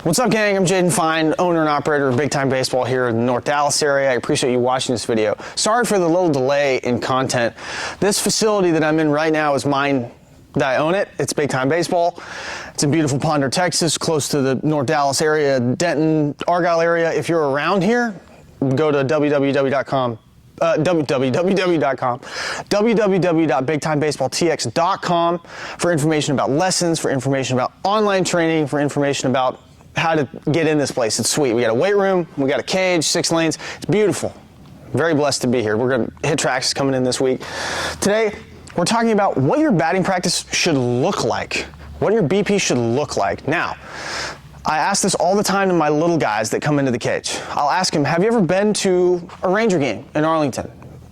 What's up, gang? I'm Jaden Fine, owner and operator of Big Time Baseball here in the North Dallas area. I appreciate you watching this video. Sorry for the little delay in content. This facility that I'm in right now is mine, that I own it. It's Big Time Baseball. It's in beautiful Ponder, Texas, close to the North Dallas area, Denton, Argyle area. If you're around here, go to www.bigtimebaseballtx.com for information about lessons, for information about online training, for information about how to get in this place. It's sweet. We got a weight room, we got a cage, 6 lanes. It's beautiful. Very blessed to be here. We're going to hit tracks coming in this week. Today, we're talking about what your batting practice should look like, what your BP should look like. Now, I ask this all the time to my little guys that come into the cage. I'll ask them, have you ever been to a Ranger game in Arlington?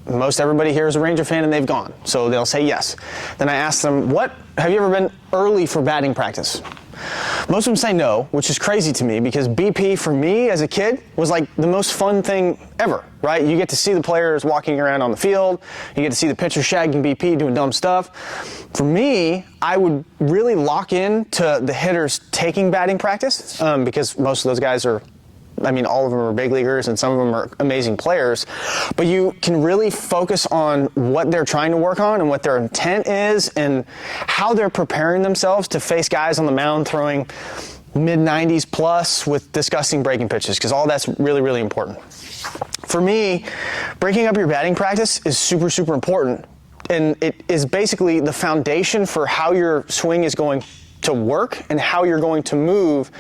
Most everybody here is a Ranger fan and they've gone, so they'll say yes. Then I ask them, have you ever been early for batting practice? Most of them say no, which is crazy to me because BP for me as a kid was like the most fun thing ever, right? You get to see the players walking around on the field. You get to see the pitchers shagging BP, doing dumb stuff. For me, I would really lock in to the hitters taking batting practice because most of those guys are, all of them are big leaguers and some of them are amazing players, but you can really focus on what they're trying to work on and what their intent is and how they're preparing themselves to face guys on the mound throwing mid-90s plus with disgusting breaking pitches, because all that's really, really important. For me, breaking up your batting practice is super, super important, and it is basically the foundation for how your swing is going to work and how you're going to move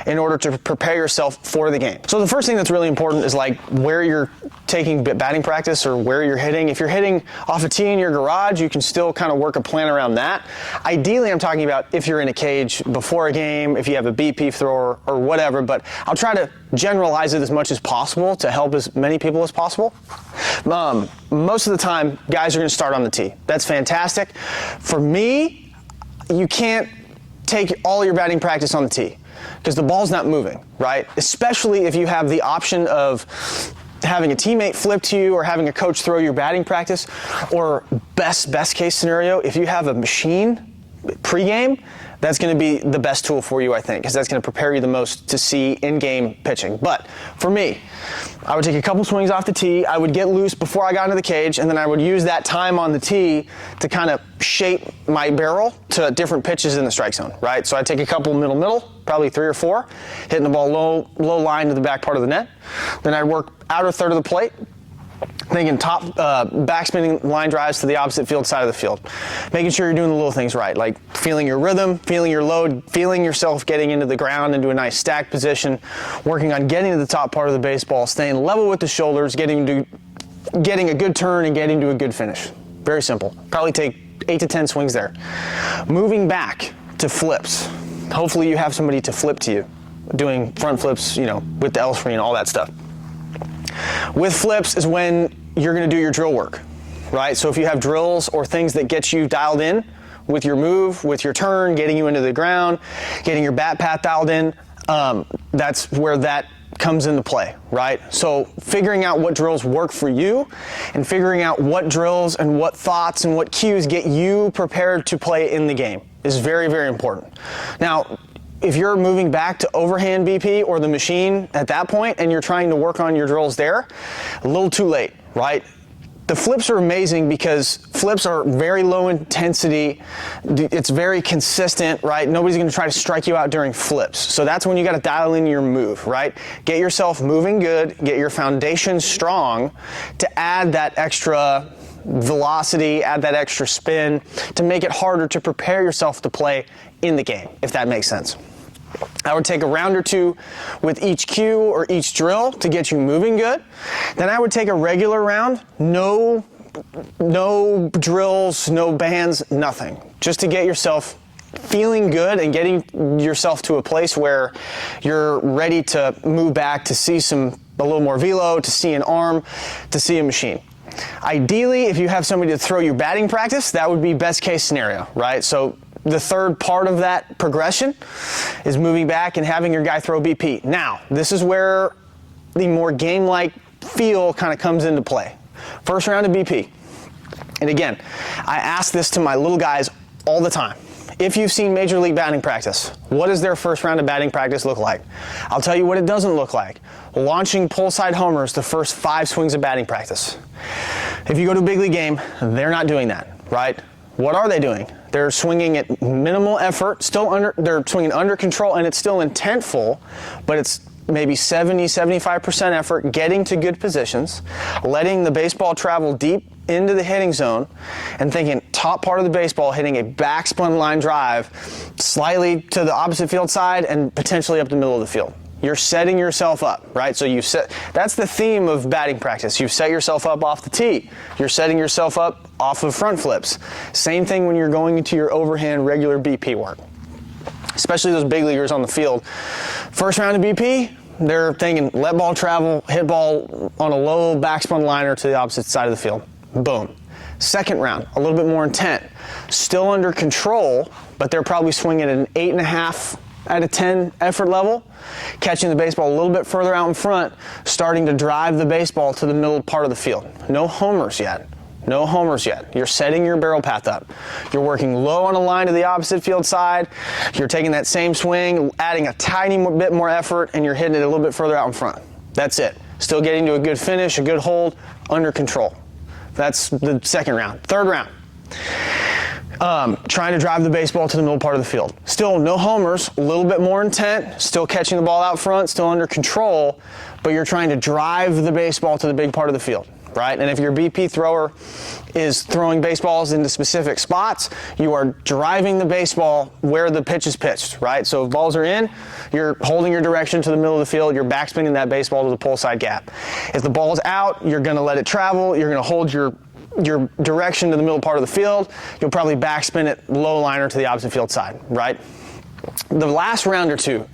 in order to prepare yourself for the game. So the first thing that's really important is like where you're taking batting practice or where you're hitting. If you're hitting off a tee in your garage, you can still kind of work a plan around that. Ideally, I'm talking about if you're in a cage before a game, if you have a BP thrower or whatever, but I'll try to generalize it as much as possible to help as many people as possible. Most of the time, guys are going to start on the tee. That's fantastic. For me, you can't take all your batting practice on the tee because the ball's not moving, right? Especially if you have the option of having a teammate flip to you or having a coach throw your batting practice, or best case scenario, if you have a machine pregame, that's going to be the best tool for you, I think, because that's going to prepare you the most to see in-game pitching. But for me, I would take a couple swings off the tee, I would get loose before I got into the cage, and then I would use that time on the tee to kind of shape my barrel to different pitches in the strike zone, right? So I'd take a couple middle, probably 3 or 4, hitting the ball low line to the back part of the net. Then I'd work outer third of the plate, thinking top backspinning line drives to the opposite field side of the field. Making sure you're doing the little things right, like feeling your rhythm, feeling your load, feeling yourself getting into the ground into a nice stack position, working on getting to the top part of the baseball, staying level with the shoulders, getting a good turn and getting to a good finish. Very simple. Probably take 8 to 10 swings there. Moving back to flips. Hopefully you have somebody to flip to you, doing front flips, with the L screen, all that stuff. With flips is when you're going to do your drill work, right? So if you have drills or things that get you dialed in with your move, with your turn, getting you into the ground, getting your bat path dialed in, that's where that comes into play, right? So figuring out what drills work for you and figuring out what drills and what thoughts and what cues get you prepared to play in the game is very, very important. Now, if you're moving back to overhand BP or the machine at that point and you're trying to work on your drills there, a little too late, right? The flips are amazing because flips are very low intensity. It's very consistent, right? Nobody's going to try to strike you out during flips. So that's when you got to dial in your move, right? Get yourself moving good, get your foundation strong to add that extra velocity, add that extra spin to make it harder to prepare yourself to play in the game, if that makes sense. I would take a round or 2 with each cue or each drill to get you moving good. Then I would take a regular round, no drills, no bands, nothing. Just to get yourself feeling good and getting yourself to a place where you're ready to move back to see a little more velo, to see an arm, to see a machine. Ideally, if you have somebody to throw your batting practice, that would be best case scenario, right? So the third part of that progression is moving back and having your guy throw BP. Now, this is where the more game-like feel kind of comes into play. First round of BP. And again, I ask this to my little guys all the time. if you've seen Major League batting practice, what does their first round of batting practice look like? I'll tell you what it doesn't look like. Launching pull side homers the first 5 swings of batting practice. If you go to a big league game, they're not doing that, right? What are they doing? They're swinging at minimal effort, they're swinging under control, and it's still intentful, but it's maybe 70-75% effort, getting to good positions, letting the baseball travel deep into the hitting zone, and thinking top part of the baseball, hitting a backspin line drive slightly to the opposite field side and potentially up the middle of the field. You're setting yourself up, right? So that's the theme of batting practice. You've set yourself up off the tee. You're setting yourself up off of front flips. Same thing when you're going into your overhand regular BP work, especially those big leaguers on the field. First round of BP, they're thinking let ball travel, hit ball on a low backspin liner to the opposite side of the field. Boom. Second round, a little bit more intent. Still under control, but they're probably swinging at an 8.5 out of 10 effort level, catching the baseball a little bit further out in front, starting to drive the baseball to the middle part of the field. No homers yet. No homers yet. You're setting your barrel path up. You're working low on a line to the opposite field side. You're taking that same swing, adding a tiny bit more effort, and you're hitting it a little bit further out in front. That's it. Still getting to a good finish, a good hold, under control. That's the second round. Third round. Trying to drive the baseball to the middle part of the field. Still no homers, a little bit more intent, still catching the ball out front, still under control, but you're trying to drive the baseball to the big part of the field, right? And if your BP thrower is throwing baseballs into specific spots, you are driving the baseball where the pitch is pitched, right? So if balls are in, you're holding your direction to the middle of the field, you're backspinning that baseball to the pull side gap. If the ball's out, you're gonna let it travel, you're gonna hold your direction to the middle part of the field, you'll probably backspin it low liner to the opposite field side, right? The last round or two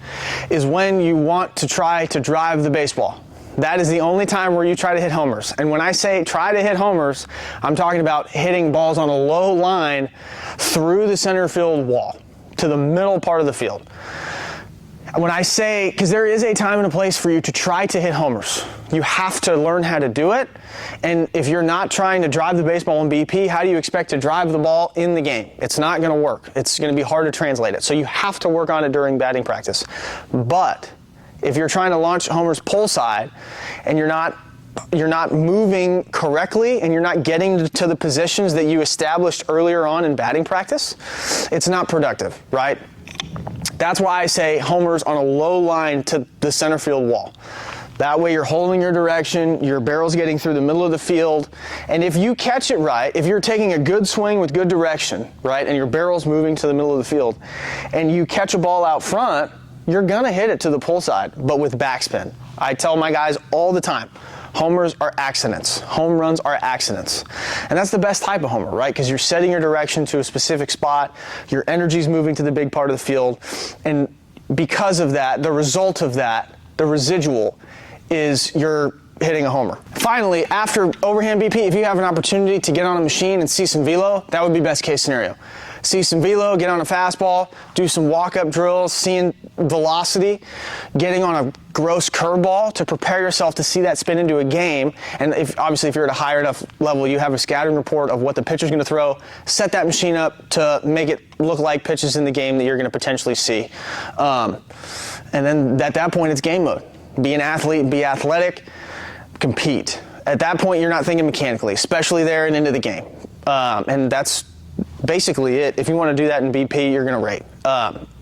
is when you want to try to drive the baseball. That is the only time where you try to hit homers. And when I say try to hit homers, I'm talking about hitting balls on a low line through the center field wall to the middle part of the field. When I say, because there is a time and a place for you to try to hit homers. You have to learn how to do it. And if you're not trying to drive the baseball in BP, how do you expect to drive the ball in the game? It's not going to work. It's going to be hard to translate it. So you have to work on it during batting practice. But if you're trying to launch homers pull side and you're not moving correctly and you're not getting to the positions that you established earlier on in batting practice, it's not productive, right? That's why I say homers on a low line to the center field wall. That way you're holding your direction, your barrel's getting through the middle of the field, and if you catch it right, if you're taking a good swing with good direction, right, and your barrel's moving to the middle of the field, and you catch a ball out front, you're gonna hit it to the pull side, but with backspin. I tell my guys all the time, homers are accidents. Home runs are accidents. And that's the best type of homer, right? Because you're setting your direction to a specific spot, your energy's moving to the big part of the field, and because of that, the result of that, the residual, is you're hitting a homer. Finally, after overhand BP, if you have an opportunity to get on a machine and see some velo, that would be best case scenario. See some velo, get on a fastball, do some walk-up drills, seeing velocity, getting on a gross curveball to prepare yourself to see that spin into a game. And obviously if you're at a higher enough level, you have a scouting report of what the pitcher's going to throw. Set that machine up to make it look like pitches in the game that you're going to potentially see. And then at that point, it's game mode. Be an athlete, be athletic, compete. At that point, you're not thinking mechanically, especially there and into the game. And that's basically it. If you want to do that in BP, you're going to rate.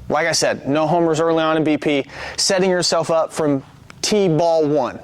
Like I said, no homers early on in BP, setting yourself up from T-ball 1.